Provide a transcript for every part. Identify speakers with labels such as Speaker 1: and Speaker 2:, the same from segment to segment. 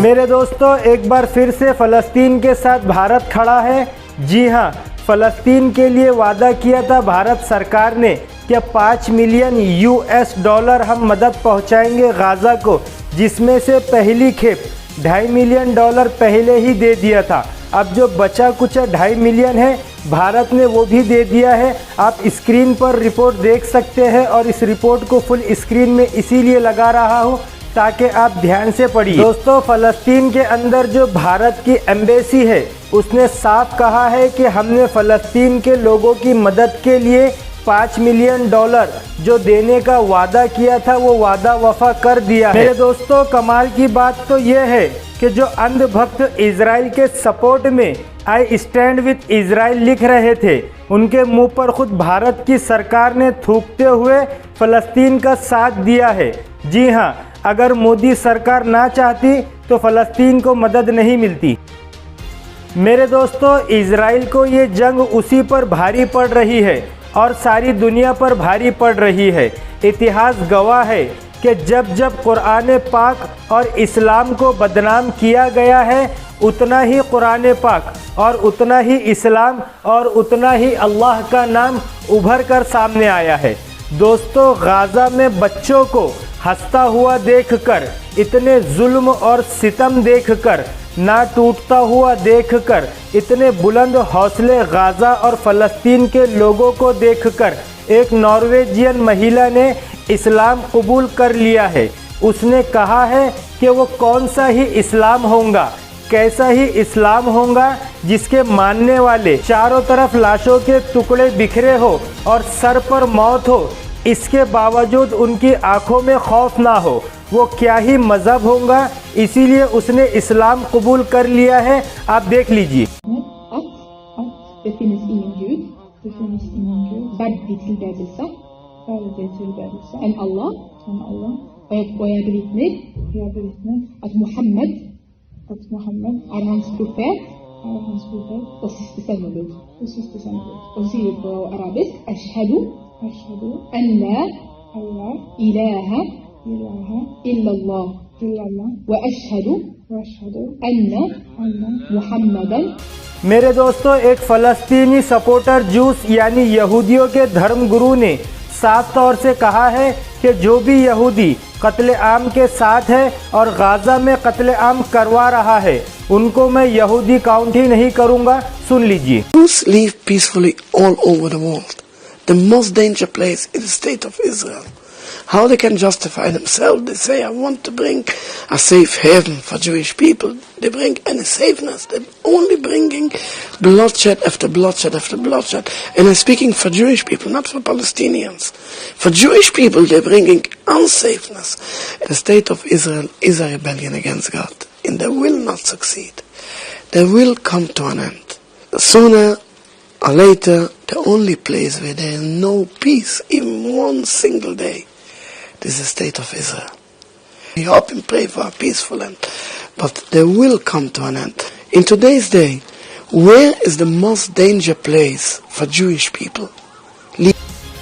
Speaker 1: मेरे दोस्तों, एक बार फिर से फ़लस्तीन के साथ भारत खड़ा है। जी हाँ, फ़लस्तीन के लिए वादा किया था भारत सरकार ने कि 5 मिलियन US$ हम मदद पहुंचाएंगे गाज़ा को, जिसमें से पहली खेप $2.5 मिलियन पहले ही दे दिया था। अब जो बचा कुछ 2.5 मिलियन है, भारत ने वो भी दे दिया है। आप स्क्रीन पर रिपोर्ट देख सकते हैं और इस रिपोर्ट को फुल स्क्रीन में इसीलिए लगा रहा हूँ ताकि आप ध्यान से पढ़िए। दोस्तों, फ़लस्तीन के अंदर जो भारत की एम्बेसी है उसने साफ कहा है कि हमने फ़लस्तीन के लोगों की मदद के लिए $5 मिलियन जो देने का वादा किया था वो वादा वफा कर दिया है। मेरे दोस्तों, कमाल की बात तो ये है कि जो अंधभक्त इजराइल के सपोर्ट में आई स्टैंड विथ इजराइल लिख रहे थे, उनके मुंह पर खुद भारत की सरकार ने थूकते हुए फ़लस्तीन का साथ दिया है। जी हाँ, अगर मोदी सरकार ना चाहती तो फ़लस्तीन को मदद नहीं मिलती। मेरे दोस्तों, इजराइल को ये जंग उसी पर भारी पड़ रही है और सारी दुनिया पर भारी पड़ रही है। इतिहास गवाह है कि जब जब कुरान पाक और इस्लाम को बदनाम किया गया है, उतना ही कुरान पाक और उतना ही इस्लाम और उतना ही अल्लाह का नाम उभर कर सामने आया है। दोस्तों, गाज़ा में बच्चों को हंसता हुआ देखकर, इतने जुल्म और सितम देखकर, ना टूटता हुआ देखकर, इतने बुलंद हौसले गाज़ा और फ़लस्तीन के लोगों को देखकर एक नॉर्वेजियन महिला ने इस्लाम कबूल कर लिया है। उसने कहा है कि वो कौन सा ही इस्लाम होगा, कैसा ही इस्लाम होगा जिसके मानने वाले चारों तरफ लाशों के टुकड़े बिखरे हो और सर पर मौत हो, इसके बावजूद उनकी आंखों में खौफ ना हो। वो क्या ही मज़हब होगा, इसीलिए उसने इस्लाम कबूल कर लिया है। आप देख लीजिए। मेरे दोस्तों, एक फ़लस्तीनी सपोर्टर जूस यानी यहूदियों के धर्म गुरु ने साफ तौर से कहा है कि जो भी यहूदी कत्ले आम के साथ है और गाज़ा में कत्ले आम करवा रहा है, उनको मैं यहूदी काउंट ही नहीं करूँगा। सुन लीजिए।
Speaker 2: Jews live peacefully all over the world. The most dangerous place is the state of Israel. How they can justify themselves? They say, I want to bring a safe haven for Jewish people. They bring any safeness. They're only bringing bloodshed after bloodshed after bloodshed. And I'm speaking for Jewish people, not for Palestinians. For Jewish people, they're bringing unsafeness. The state of Israel is a rebellion against God, and they will not succeed. They will come to an end. Sooner or later, the only place where there is no peace, even one single day, is the state of Israel. We hope and pray for a peaceful end, but they will come to an end. In today's day, where is the most dangerous place for Jewish people?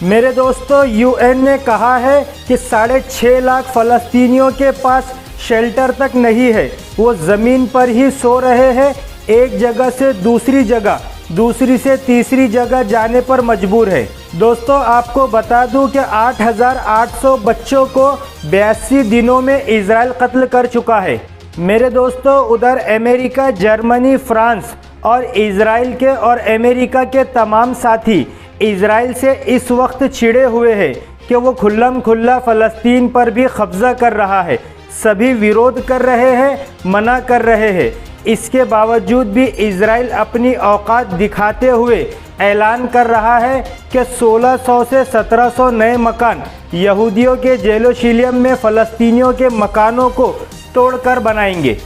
Speaker 1: मेरे दोस्तों, UN ने कहा है कि 6.5 लाख फ़लस्तीनियों के पास shelter तक नहीं है। वो ज़मीन पर ही सो रहे हैं, एक जगह से दूसरी जगह, दूसरी से तीसरी जगह जाने पर मजबूर है। दोस्तों, आपको बता दूं कि 8,800 बच्चों को 82 दिनों में इजराइल कत्ल कर चुका है। मेरे दोस्तों, उधर अमेरिका, जर्मनी, फ्रांस और इजराइल के और अमेरिका के तमाम साथी इजराइल से इस वक्त छिड़े हुए हैं कि वो खुल्लम खुल्ला फ़लस्तीन पर भी कब्ज़ा कर रहा है। सभी विरोध कर रहे हैं, मना कर रहे हैं। इसके बावजूद भी इजराइल अपनी औकात दिखाते हुए ऐलान कर रहा है कि 1600 से 1700 नए मकान यहूदियों के जेरूसलम में फ़लस्तीनियों के मकानों को तोड़कर बनाएंगे।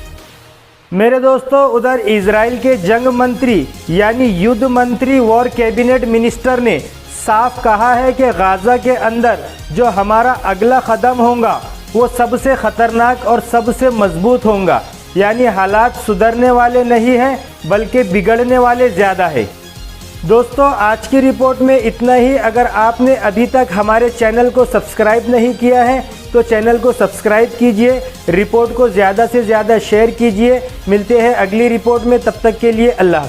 Speaker 1: मेरे दोस्तों, उधर इजराइल के जंग मंत्री यानी युद्ध मंत्री वॉर कैबिनेट मिनिस्टर ने साफ कहा है कि गाज़ा के अंदर जो हमारा अगला कदम होगा वो सबसे ख़तरनाक और सबसे मजबूत होगा। यानी हालात सुधरने वाले नहीं हैं बल्कि बिगड़ने वाले ज़्यादा है। दोस्तों, आज की रिपोर्ट में इतना ही। अगर आपने अभी तक हमारे चैनल को सब्सक्राइब नहीं किया है तो चैनल को सब्सक्राइब कीजिए, रिपोर्ट को ज़्यादा से ज़्यादा शेयर कीजिए। मिलते हैं अगली रिपोर्ट में, तब तक के लिए अल्लाह हाफ़िज़।